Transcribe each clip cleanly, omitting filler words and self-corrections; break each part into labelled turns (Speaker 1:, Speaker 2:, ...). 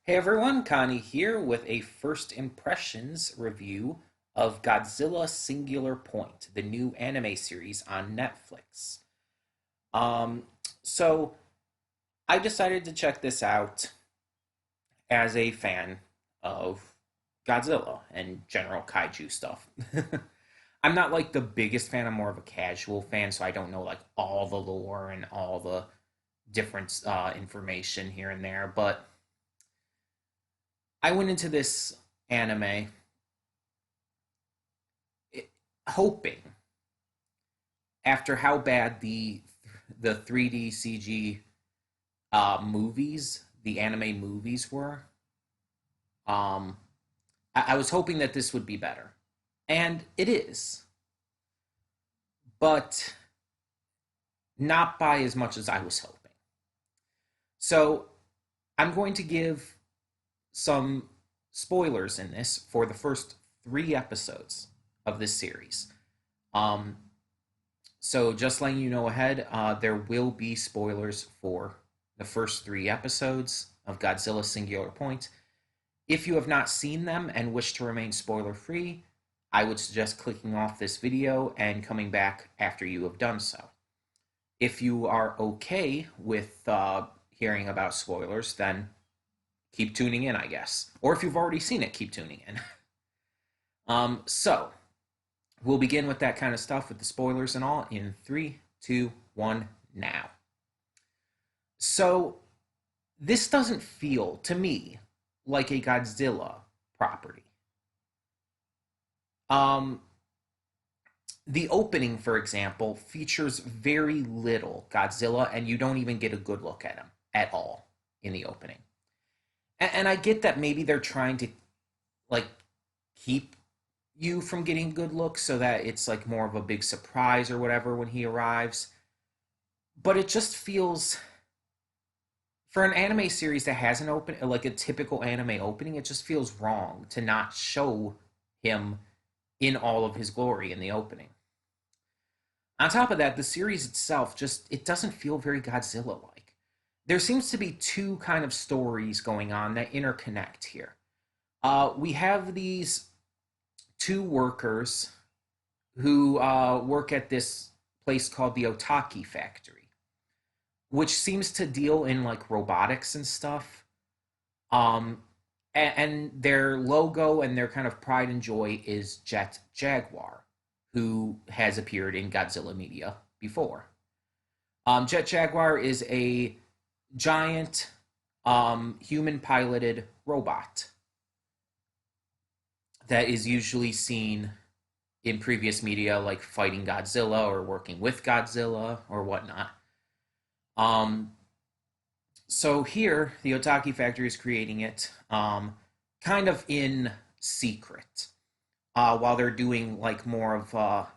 Speaker 1: Hey everyone, Connie here with a first impressions review of Godzilla Singular Point, the new anime series on Netflix. Um, so I decided to check this out as a fan of Godzilla and general kaiju stuff. I'm not like the biggest fan, I'm more of a casual fan, so I don't know like all the lore and all the different information here and there, but I went into this anime it, hoping after how bad the 3D CG movies, the anime movies were, um, I was hoping that this would be better, and it is, but not by as much as I was hoping. So I'm going to give some spoilers in this for the first 3 episodes of this series. Um, So, just letting you know ahead, there will be spoilers for the first 3 episodes of Godzilla Singular Point. If you have not seen them and wish to remain spoiler free, I would suggest clicking off this video and coming back after you have done so. If you are okay with hearing about spoilers, then keep tuning in, I guess. Or if you've already seen it, keep tuning in. So, we'll begin with that kind of stuff with the spoilers and all in 3, 2, 1, now. So, this doesn't feel to me like a Godzilla property. Um, the opening, for example, features very little Godzilla, and you don't even get a good look at him at all in the opening. And I get that maybe they're trying to like keep you from getting good looks so that it's like more of a big surprise or whatever when he arrives. But it just feels for an anime series that has an open like a typical anime opening, it just feels wrong to not show him in all of his glory in the opening. On top of that, the series itself just it doesn't feel very Godzilla like. There seems to be two kind of stories going on that interconnect here. We have these two workers who work at this place called the Otaki Factory, which seems to deal in like robotics and stuff. Um, and their logo and their kind of pride and joy is Jet Jaguar, who has appeared in Godzilla media before. Jet Jaguar is a giant human piloted robot that is usually seen in previous media, like fighting Godzilla or working with Godzilla or whatnot. Um, so here, the Otaki Factory is creating it kind of in secret while they're doing like more of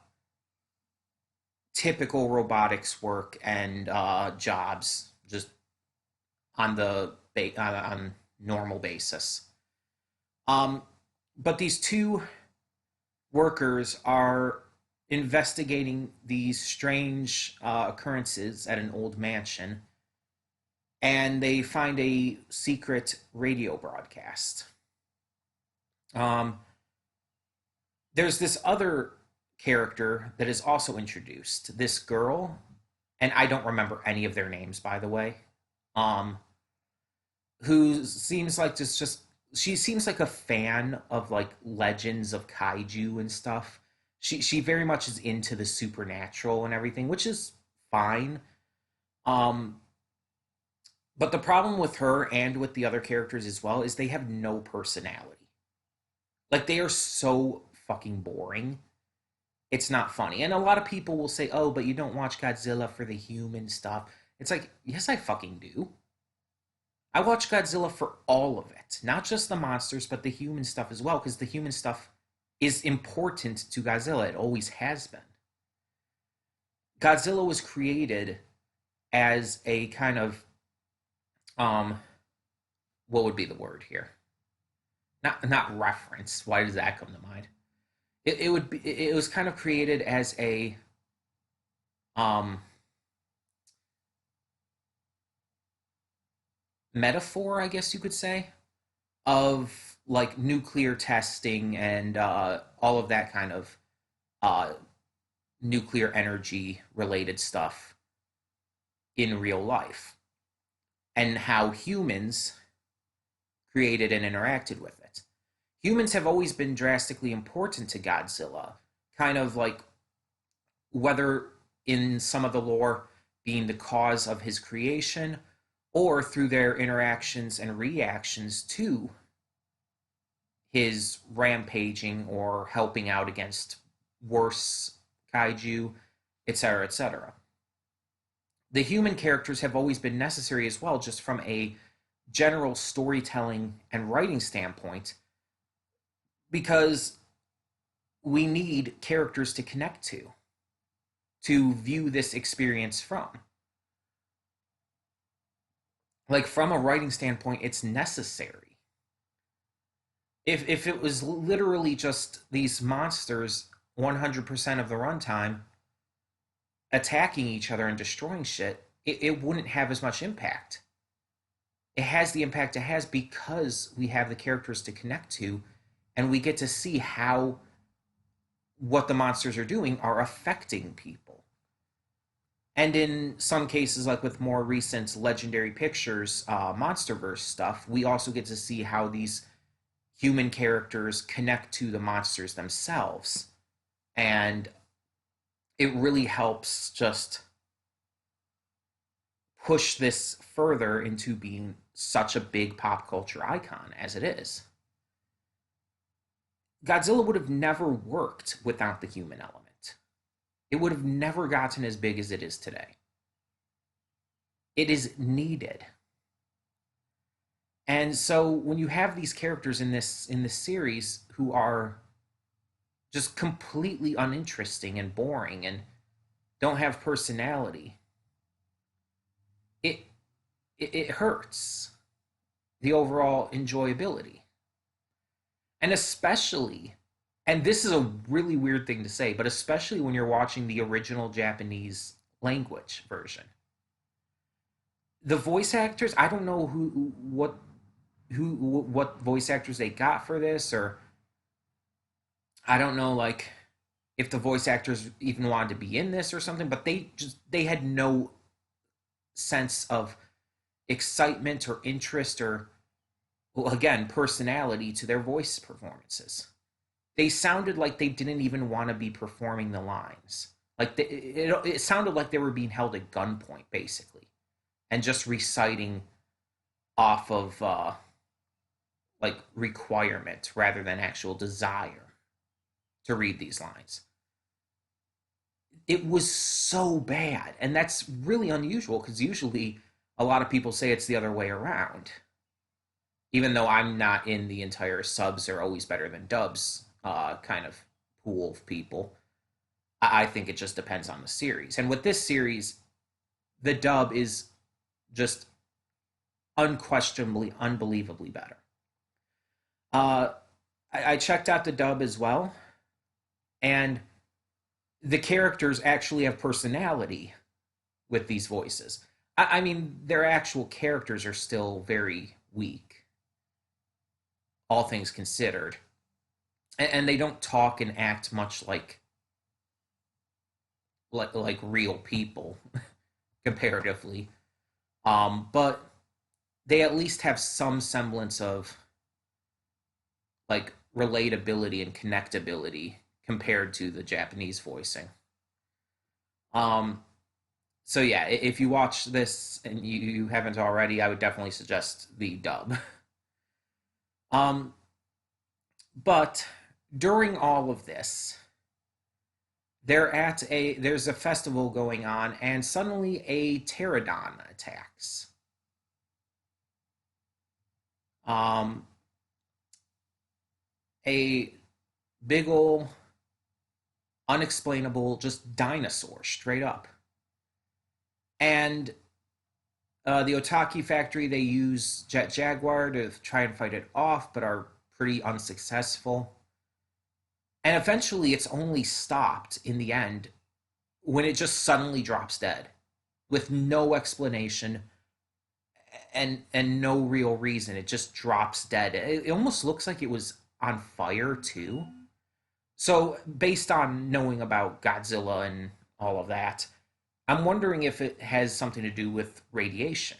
Speaker 1: typical robotics work and jobs just on the on normal basis. Um, but these two workers are investigating these strange occurrences at an old mansion, and they find a secret radio broadcast. Um, there's this other character that is also introduced. This girl, and I don't remember any of their names, by the way. Um, who seems like just she seems like a fan of like legends of kaiju and stuff. She very much is into the supernatural and everything, which is fine. Um, but the problem with her and with the other characters as well is they have no personality. Like they are so fucking boring. It's not funny. And a lot of people will say, "Oh, but you don't watch Godzilla for the human stuff." It's like, "Yes, I fucking do. I watch Godzilla for all of it, not just the monsters, but the human stuff as well, because the human stuff is important to Godzilla. It always has been. Godzilla was created as a kind of um, what would be the word here? Not reference. Why does that come to mind? It would be. It was kind of created as a um, metaphor, I guess you could say, of like nuclear testing and all of that kind of uh, nuclear energy related stuff in real life, and how humans created and interacted with it. Humans have always been drastically important to Godzilla, kind of like whether in some of the lore being the cause of his creation or through their interactions and reactions to his rampaging or helping out against worse kaiju, etc., etc. The human characters have always been necessary as well, just from a general storytelling and writing standpoint, because we need characters to connect to view this experience from. Like, from a writing standpoint, it's necessary. If it was literally just these monsters 100% of the runtime attacking each other and destroying shit, it wouldn't have as much impact. It has the impact it has because we have the characters to connect to, and we get to see how what the monsters are doing are affecting people. And in some cases, like with more recent Legendary Pictures MonsterVerse stuff, we also get to see how these human characters connect to the monsters themselves. And it really helps just push this further into being such a big pop culture icon as it is. Godzilla would have never worked without the human element. It would have never gotten as big as it is today. It is needed. And so when you have these characters in this series who are just completely uninteresting and boring and don't have personality, it it hurts the overall enjoyability. And especially, and this is a really weird thing to say, but especially when you're watching the original Japanese language version. The voice actors, I don't know what voice actors they got for this, or I don't know, like, if the voice actors even wanted to be in this or something, but they had no sense of excitement or interest or, well, again, personality to their voice performances. They sounded like they didn't even want to be performing the lines. Like it sounded like they were being held at gunpoint, basically, and just reciting off of like requirement rather than actual desire to read these lines. It was so bad, and that's really unusual because usually a lot of people say it's the other way around. Even though I'm not in the entire subs are always better than dubs kind of pool of people, I think it just depends on the series. And with this series, the dub is just unquestionably, unbelievably better. Uh, I checked out the dub as well, and the characters actually have personality with these voices. I mean, their actual characters are still very weak, all things considered, and they don't talk and act much like real people comparatively. But they at least have some semblance of like relatability and connectability compared to the Japanese voicing. Um, so yeah, if you watch this and you haven't already, I would definitely suggest the dub. Um, but during all of this, there's a festival going on, and suddenly a pterodon attacks. Um, a big ol' unexplainable just dinosaur straight up. And the Otaki factory, they use Jet Jaguar to try and fight it off, but are pretty unsuccessful. And eventually it's only stopped in the end when it just suddenly drops dead with no explanation. and no real reason. It just drops dead. It almost looks like it was on fire too. So based on knowing about Godzilla and all of that, I'm wondering if it has something to do with radiation.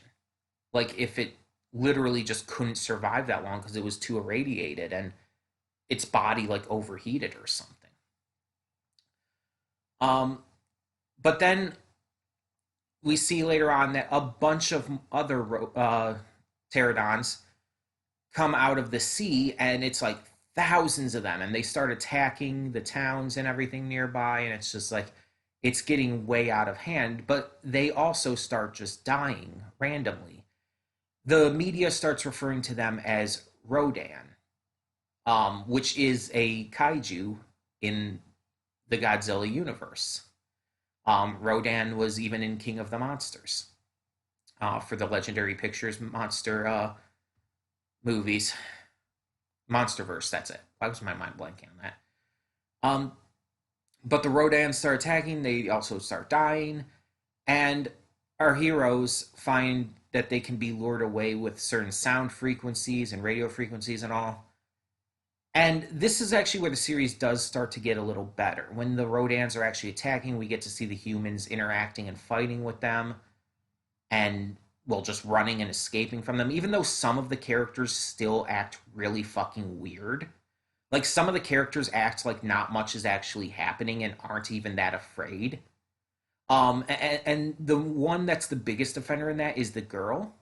Speaker 1: Like if it literally just couldn't survive that long because it was too irradiated and its body like overheated or something. Um, but then we see later on that a bunch of other pterodons come out of the sea, and it's like thousands of them, and they start attacking the towns and everything nearby, and it's just like it's getting way out of hand. But they also start just dying randomly. The media starts referring to them as Rodan, which is a kaiju in the Godzilla universe. Rodan was even in King of the Monsters for the Legendary Pictures monster movies. Monsterverse, that's it. Why was my mind blanking on that? Um, but the Rodans start attacking, they also start dying, and our heroes find that they can be lured away with certain sound frequencies and radio frequencies and all. And this is actually where the series does start to get a little better. When the Rodans are actually attacking, we get to see the humans interacting and fighting with them, and well, just running and escaping from them, even though some of the characters still act really fucking weird. Like some of the characters act like not much is actually happening and aren't even that afraid. And the one that's the biggest offender in that is the girl.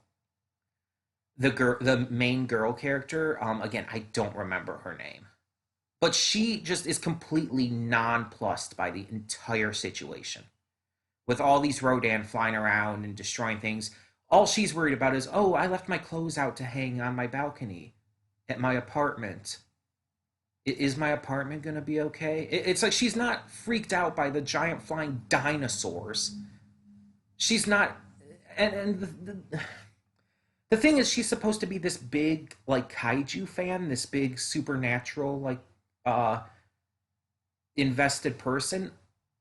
Speaker 1: The main girl character. Again, I don't remember her name, but she just is completely nonplussed by the entire situation. With all these Rodan flying around and destroying things, all she's worried about is, oh, I left my clothes out to hang on my balcony at my apartment. Is my apartment going to be okay? It's like she's not freaked out by the giant flying dinosaurs. She's not. And the thing is, she's supposed to be this big, like, kaiju fan, this big supernatural, like, uh, invested person.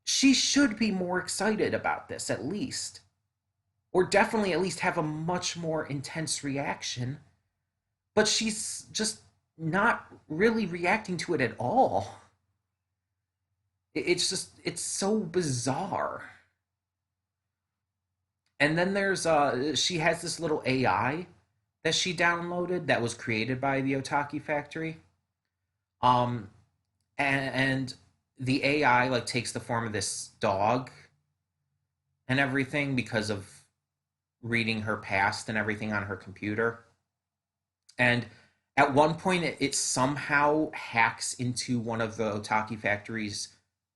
Speaker 1: She should be more excited about this, at least. Or definitely at least have a much more intense reaction. But she's just not really reacting to it at all. It's just, it's so bizarre. And then she has this little AI that she downloaded that was created by the Otaki factory. Um, and the AI like takes the form of this dog and everything because of reading her past and everything on her computer. And at one point, it somehow hacks into one of the Otaki Factory's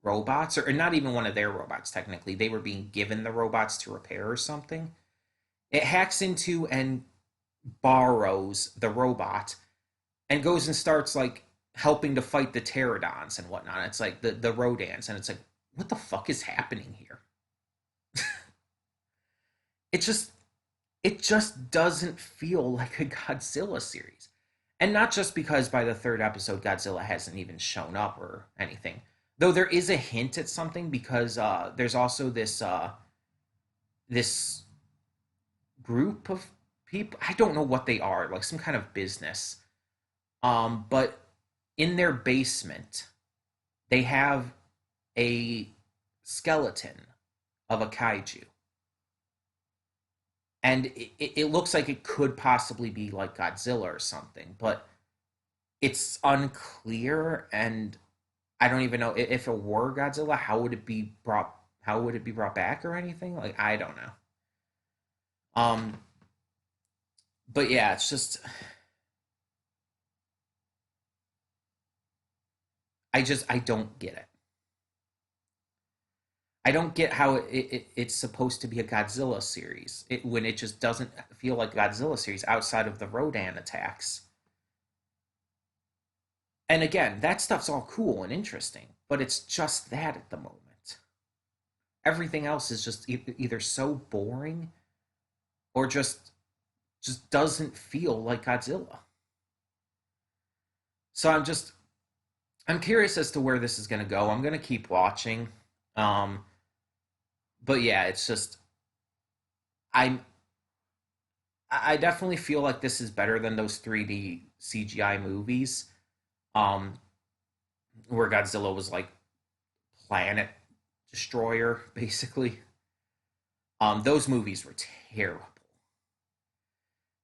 Speaker 1: robots, or not even one of their robots, technically. They were being given the robots to repair or something. It hacks into and borrows the robot and goes and starts like helping to fight the pterodons and whatnot. It's like the Rodans, and it's like, what the fuck is happening here? It just it just doesn't feel like a Godzilla series. And not just because by the third episode Godzilla hasn't even shown up or anything. Though there is a hint at something because there's also this group of people. I don't know what they are, like some kind of business. But in their basement, they have a skeleton of a kaiju, and it looks like it could possibly be like Godzilla or something, but it's unclear, and I don't even know if it were Godzilla, how would it be brought? How would it be brought back or anything? Like I don't know. Um, but yeah, it's just I don't get it. I don't get how it's supposed to be a Godzilla series when it just doesn't feel like a Godzilla series outside of the Rodan attacks. And again, that stuff's all cool and interesting, but it's just that at the moment. Everything else is just either so boring or just doesn't feel like Godzilla. So I'm curious as to where this is going to go. I'm going to keep watching. Um, but yeah, it's just I'm I definitely feel like this is better than those 3D CGI movies, um, where Godzilla was like planet destroyer, basically. Those movies were terrible.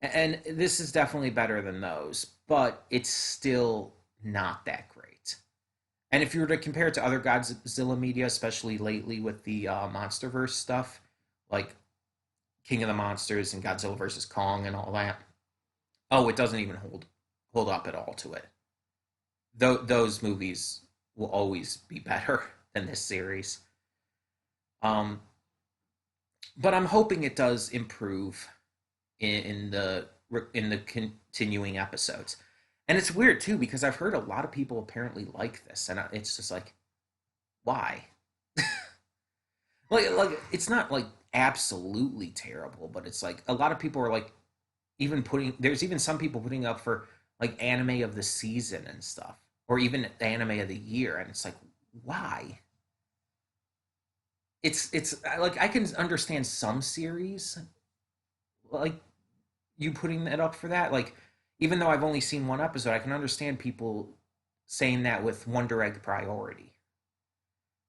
Speaker 1: And this is definitely better than those, but it's still not that great. And if you were to compare it to other Godzilla media, especially lately with the MonsterVerse stuff, like King of the Monsters and Godzilla versus Kong and all that, oh, it doesn't even hold up at all to it. Those movies will always be better than this series. Um, but I'm hoping it does improve in the continuing episodes. And it's weird too because I've heard a lot of people apparently like this, and it's just like, why? Like it's not like absolutely terrible, but it's like a lot of people are like even putting. There's even some people putting up for like anime of the season and stuff, or even anime of the year, and it's like, why? It's like I can understand some series like you putting it up for that. Like even though I've only seen one episode, I can understand people saying that with Wonder Egg Priority.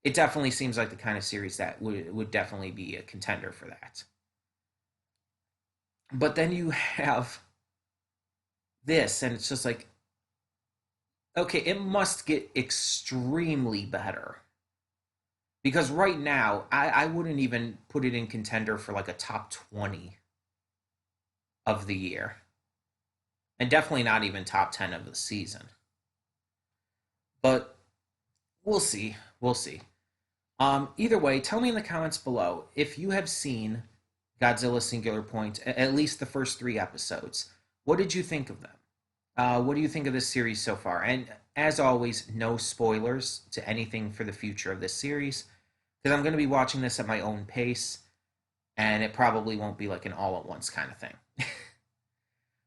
Speaker 1: It definitely seems like the kind of series that would definitely be a contender for that. But then you have this, and it's just like, okay, it must get extremely better. Because right now, I wouldn't even put it in contender for like a top 20 of the year. And definitely not even top 10 of the season. But we'll see. We'll see. Either way, tell me in the comments below if you have seen Godzilla Singular Point, at least the first three episodes. What did you think of them? What do you think of this series so far? And as always, no spoilers to anything for the future of this series, because I'm going to be watching this at my own pace, and it probably won't be like an all at once kind of thing.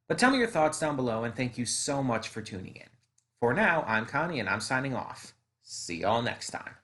Speaker 1: But tell me your thoughts down below, and thank you so much for tuning in. For now, I'm Connie, and I'm signing off. See y'all next time.